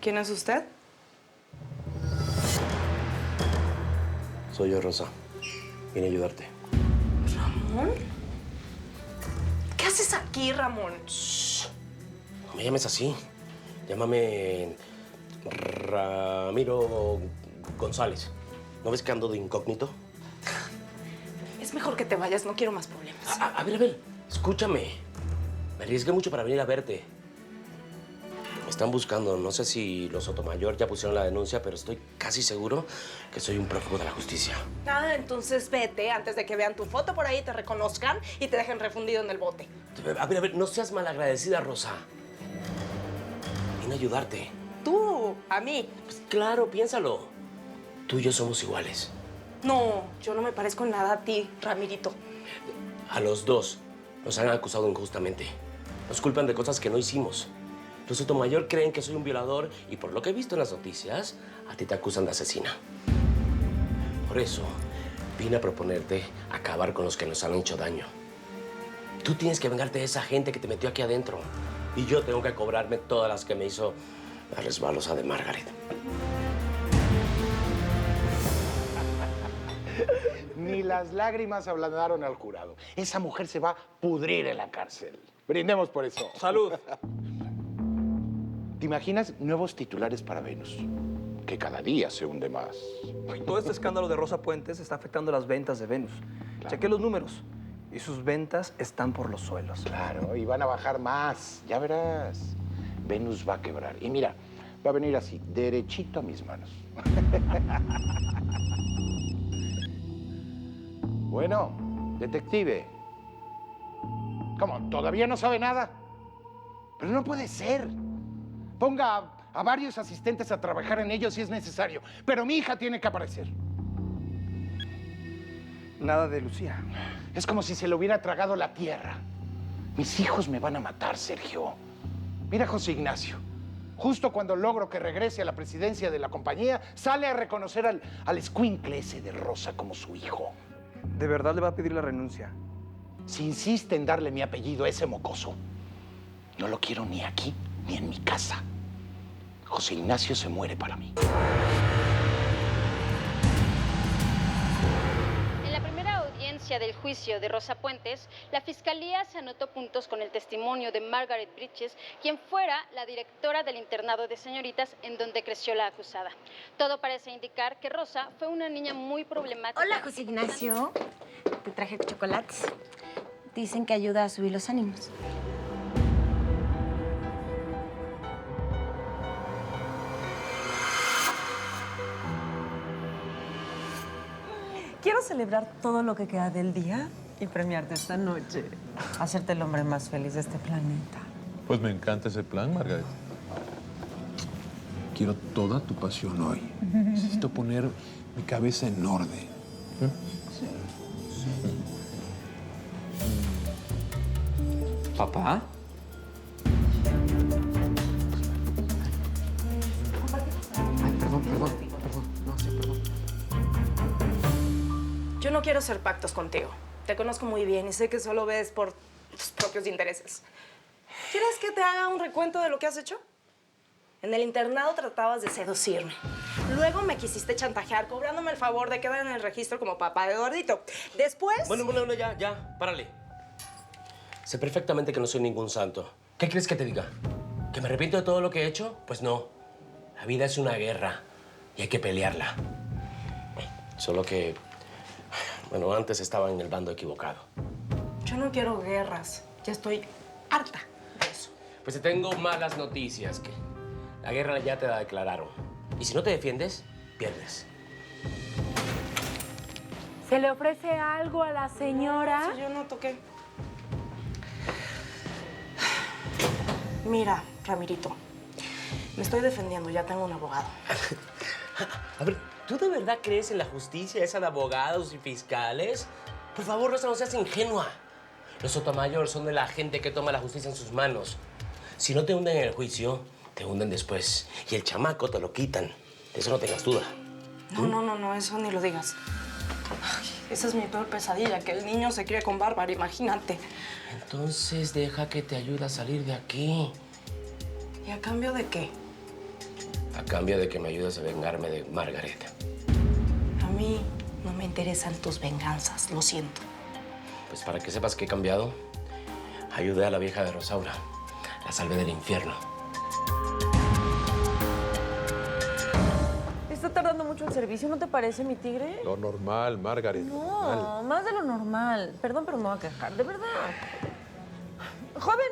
¿Quién es usted? Soy yo, Rosa. Vine a ayudarte. ¿Ramón? ¿Qué haces aquí, Ramón? Shh. No me llames así. Llámame Ramiro González. ¿No ves que ando de incógnito? Es mejor que te vayas, no quiero más problemas. A ver, escúchame. Me arriesgué mucho para venir a verte. Me están buscando. No sé si los Sotomayor ya pusieron la denuncia, pero estoy casi seguro que soy un prófugo de la justicia. Ah, entonces vete antes de que vean tu foto por ahí, te reconozcan y te dejen refundido en el bote. A ver, no seas malagradecida, Rosa. Vine a ayudarte. ¿Tú? ¿A mí? Pues claro, piénsalo. Tú y yo somos iguales. No, yo no me parezco en nada a ti, Ramirito. A los dos nos han acusado injustamente. Nos culpan de cosas que no hicimos. Los Sotomayor creen que soy un violador y por lo que he visto en las noticias, a ti te acusan de asesina. Por eso, vine a proponerte acabar con los que nos han hecho daño. Tú tienes que vengarte de esa gente que te metió aquí adentro. Y yo tengo que cobrarme todas las que me hizo la resbalosa de Margaret. Ni las lágrimas ablandaron al jurado. Esa mujer se va a pudrir en la cárcel. Brindemos por eso. ¡Salud! ¿Te imaginas nuevos titulares para Venus? Que cada día se hunde más. Todo este escándalo de Rosa Puentes está afectando las ventas de Venus. Chequé los números y sus ventas están por los suelos. Claro, y van a bajar más. Ya verás. Venus va a quebrar. Y mira, va a venir así, derechito a mis manos. Bueno, detective. ¿Cómo? ¿Todavía no sabe nada? Pero no puede ser. Ponga a varios asistentes a trabajar en ello si es necesario. Pero mi hija tiene que aparecer. Nada de Lucía. Es como si se le hubiera tragado la tierra. Mis hijos me van a matar, Sergio. Mira, José Ignacio. Justo cuando logro que regrese a la presidencia de la compañía, sale a reconocer al escuincle ese de Rosa como su hijo. ¿De verdad le va a pedir la renuncia? Si insiste en darle mi apellido a ese mocoso, no lo quiero ni aquí ni en mi casa. José Ignacio se muere para mí. En la primera audiencia del juicio de Rosa Puentes, la Fiscalía se anotó puntos con el testimonio de Margaret Bridges, quien fuera la directora del internado de señoritas en donde creció la acusada. Todo parece indicar que Rosa fue una niña muy problemática. Hola, José Ignacio. Te traje chocolates. Dicen que ayuda a subir los ánimos. Quiero celebrar todo lo que queda del día y premiarte esta noche. Hacerte el hombre más feliz de este planeta. Pues me encanta ese plan, Margaret. Quiero toda tu pasión hoy. Necesito poner mi cabeza en orden. Sí. ¿Papá? Ay, perdón. No, sí, perdón. Yo no quiero hacer pactos contigo. Te conozco muy bien y sé que solo ves por tus propios intereses. ¿Quieres que te haga un recuento de lo que has hecho? En el internado tratabas de seducirme. Luego me quisiste chantajear cobrándome el favor de quedar en el registro como papá de gordito. Después... Bueno, ya, párale. Sé perfectamente que no soy ningún santo. ¿Qué crees que te diga? ¿Que me arrepiento de todo lo que he hecho? Pues no. La vida es una guerra y hay que pelearla. Solo que... Bueno, antes estaba en el bando equivocado. Yo no quiero guerras. Ya estoy harta de eso. Pues te tengo malas noticias, que la guerra ya te la declararon. Y si no te defiendes, pierdes. ¿Se le ofrece algo a la señora? No, si yo no toqué. Mira, Ramirito, me estoy defendiendo, ya tengo un abogado. A ver, ¿tú de verdad crees en la justicia esa de abogados y fiscales? Por favor, Rosa, no seas ingenua. Los Sotomayor son de la gente que toma la justicia en sus manos. Si no te hunden en el juicio, te hunden después. Y el chamaco te lo quitan. De eso no tengas duda. No, eso ni lo digas. Ay, esa es mi peor pesadilla, que el niño se críe con Bárbara, imagínate. Entonces deja que te ayude a salir de aquí. ¿Y a cambio de qué? a cambio de que me ayudes a vengarme de Margaret. A mí no me interesan tus venganzas, lo siento. Pues para que sepas que he cambiado, ayudé a la vieja de Rosaura. La salvé del infierno. Está tardando mucho el servicio, ¿no te parece, mi tigre? Lo normal, Margaret. No, más de lo normal. Perdón, pero me voy a quejar, de verdad. Joven.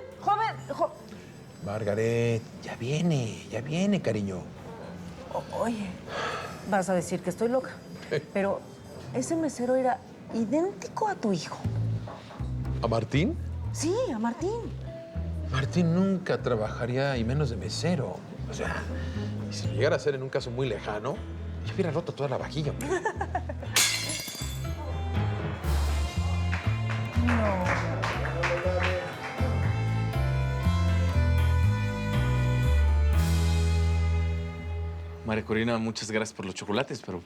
Margaret, ya viene, cariño. Oye, vas a decir que estoy loca, pero ese mesero era idéntico a tu hijo. ¿A Martín? Sí, a Martín. Martín nunca trabajaría, y menos de mesero. O sea, si llegara a ser en un caso muy lejano, yo hubiera roto toda la vajilla, hombre. María Corina, muchas gracias por los chocolates, pero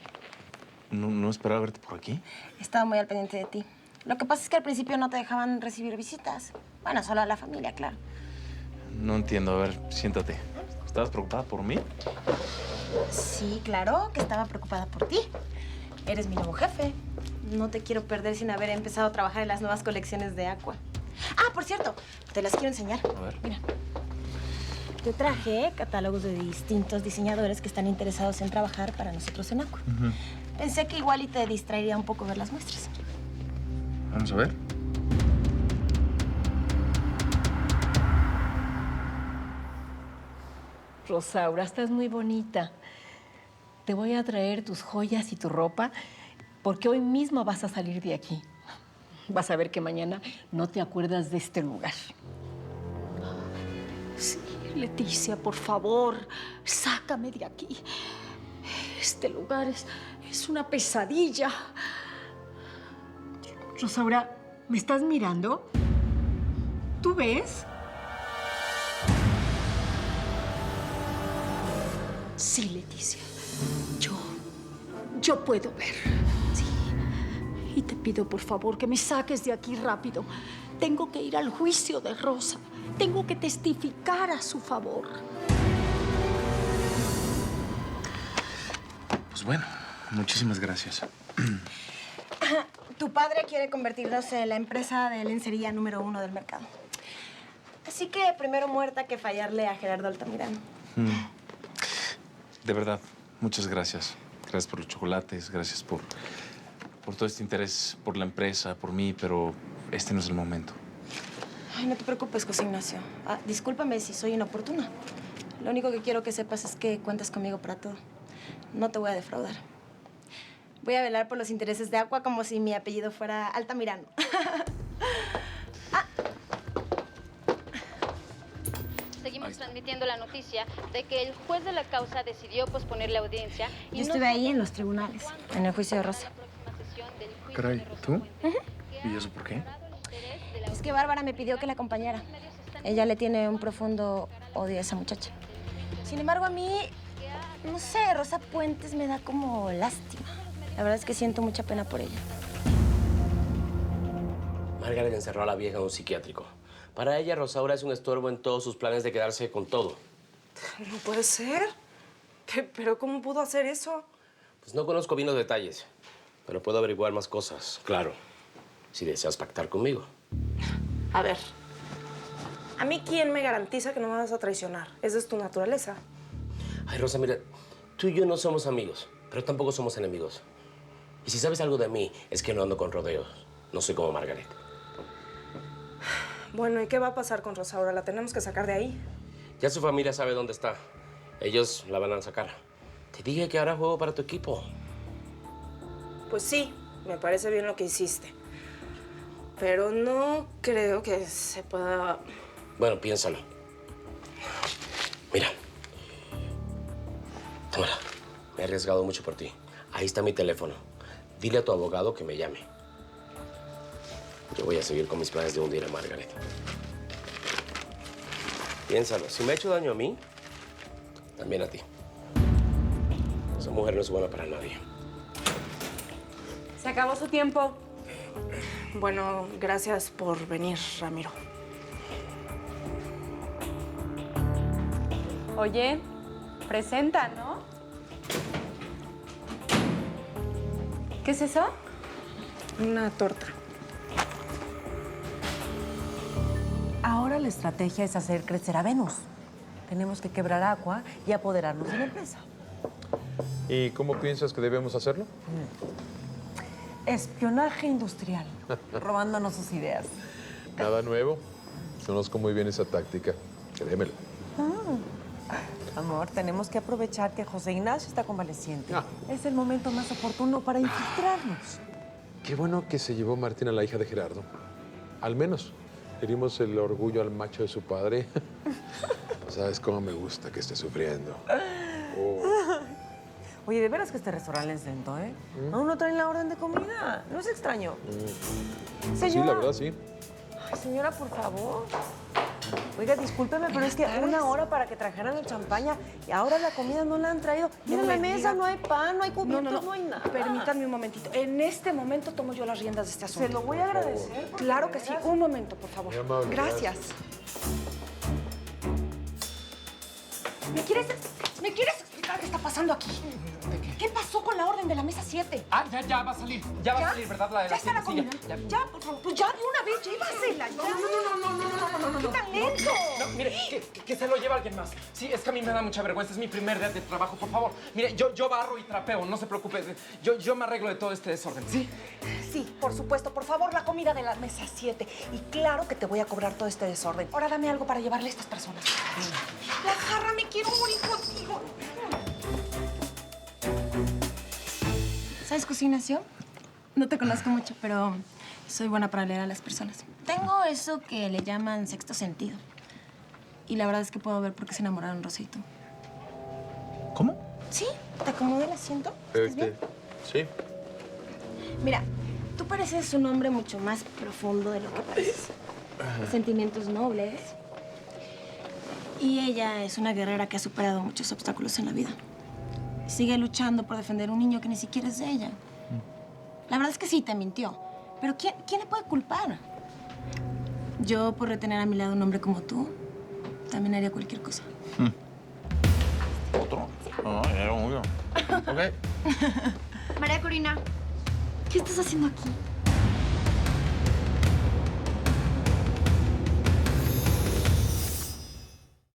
no esperaba verte por aquí. Estaba muy al pendiente de ti. Lo que pasa es que al principio no te dejaban recibir visitas. Bueno, solo a la familia, claro. No entiendo. A ver, siéntate. ¿Estabas preocupada por mí? Sí, claro que estaba preocupada por ti. Eres mi nuevo jefe. No te quiero perder sin haber empezado a trabajar en las nuevas colecciones de Aqua. Ah, por cierto, te las quiero enseñar. A ver. Mira. Te traje catálogos de distintos diseñadores que están interesados en trabajar para nosotros en Aqua. Pensé que igual y te distraería un poco ver las muestras. Vamos a ver. Rosaura, estás muy bonita. Te voy a traer tus joyas y tu ropa porque hoy mismo vas a salir de aquí. Vas a ver que mañana no te acuerdas de este lugar. Sí, Leticia, por favor, sácame de aquí. Este lugar es una pesadilla. Rosaura, ¿me estás mirando? ¿Tú ves? Sí, Leticia. Yo puedo ver. Sí. Y te pido, por favor, que me saques de aquí rápido. Tengo que ir al juicio de Rosa. Tengo que testificar a su favor. Pues bueno, muchísimas gracias. Tu padre quiere convertirnos en la empresa de lencería número 1 del mercado. Así que primero muerta que fallarle a Gerardo Altamirano. De verdad, muchas gracias. Gracias por los chocolates, gracias por todo este interés por la empresa, por mí, pero este no es el momento. Ay, no te preocupes, José Ignacio. Discúlpame si soy inoportuna. Lo único que quiero que sepas es que cuentas conmigo para todo. No te voy a defraudar. Voy a velar por los intereses de Aqua como si mi apellido fuera Altamirano. Seguimos transmitiendo la noticia de que el juez de la causa decidió posponer la audiencia. Yo estuve ahí en los tribunales, en el juicio de Rosa. Caray, ¿tú? ¿Y eso por qué? Es que Bárbara me pidió que la acompañara. Ella le tiene un profundo odio a esa muchacha. Sin embargo, a mí, no sé, Rosa Puentes me da como lástima. La verdad es que siento mucha pena por ella. Margaret encerró a la vieja en un psiquiátrico. Para ella, Rosaura es un estorbo en todos sus planes de quedarse con todo. No puede ser. ¿Pero cómo pudo hacer eso? Pues no conozco bien los detalles, pero puedo averiguar más cosas, claro, si deseas pactar conmigo. A ver, ¿a mí quién me garantiza que no me vas a traicionar? Esa es tu naturaleza. Ay, Rosa, mira, tú y yo no somos amigos, pero tampoco somos enemigos. Y si sabes algo de mí, es que no ando con rodeos. No soy como Margaret. Bueno, ¿y qué va a pasar con Rosaura? ¿La tenemos que sacar de ahí? Ya su familia sabe dónde está. Ellos la van a sacar. Te dije que ahora juego para tu equipo. Pues sí, me parece bien lo que hiciste. Pero no creo que se pueda... Bueno, piénsalo. Mira. Tómala. Me he arriesgado mucho por ti. Ahí está mi teléfono. Dile a tu abogado que me llame. Yo voy a seguir con mis planes de hundir a Margaret. Piénsalo. Si me ha hecho daño a mí, también a ti. Esa mujer no es buena para nadie. Se acabó su tiempo. Bueno, gracias por venir, Ramiro. Oye, Presenta, ¿no? ¿Qué es eso? Una torta. Ahora la estrategia es hacer crecer a Venus. Tenemos que quebrar Aqua y apoderarnos de la empresa. ¿Y cómo piensas que debemos hacerlo? Espionaje industrial, robándonos sus ideas. Nada nuevo. Conozco muy bien esa táctica. Créemelo. Amor, tenemos que aprovechar que José Ignacio está convaleciente. Es el momento más oportuno para infiltrarnos. Qué bueno que se llevó Martín a la hija de Gerardo. Al menos herimos el orgullo al macho de su padre. ¿Sabes cómo me gusta que esté sufriendo? Oh. Oye, de veras que este restaurante es lento, ¿eh? Aún no traen la orden de comida. ¿No es extraño? Señora. Sí, la verdad, sí. Ay, señora, por favor. Oiga, discúlpeme, pero es que una hora para que trajeran el champaña y ahora la comida no la han traído. Mira, en la mesa no hay pan, no hay cubiertos, no hay nada. Permítanme un momentito. En este momento tomo yo las riendas de este asunto. Se lo voy a agradecer. Claro que sí. Un momento, por favor. Muy amable, Gracias. ¿Me quieres explicar qué está pasando aquí? ¿Qué pasó con la orden de la mesa 7? Ah, ya va a salir. Ya va a salir, ¿verdad? La de ¿Ya la está la comida? Ya, por favor. Pues ya de una vez, llévasela. No. ¿Qué tan lento? No, mire, que se lo lleve alguien más. Sí, es que a mí me da mucha vergüenza. Es mi primer día de trabajo, por favor. Mire, yo barro y trapeo, no se preocupe. Yo me arreglo de todo este desorden, ¿sí? Sí, por supuesto. Por favor, la comida de la mesa 7. Y claro que te voy a cobrar todo este desorden. Ahora dame algo para llevarle a estas personas. La jarra, me quiero morir contigo. ¿Sabes, José Ignacio? No te conozco mucho, pero soy buena para leer a las personas. Tengo eso que le llaman sexto sentido. Y la verdad es que puedo ver por qué se enamoraron Rosa y tú. ¿Cómo? Sí, te acomodé el asiento. ¿Estás bien? Sí. Mira, tú pareces un hombre mucho más profundo de lo que pareces. Sentimientos nobles. Y ella es una guerrera que ha superado muchos obstáculos en la vida. Sigue luchando por defender a un niño que ni siquiera es de ella. La verdad es que sí, te mintió. Pero ¿quién le puede culpar? Yo, por retener a mi lado un hombre como tú, también haría cualquier cosa. ¿Otro? No, era uno. Ok. María Corina, ¿qué estás haciendo aquí?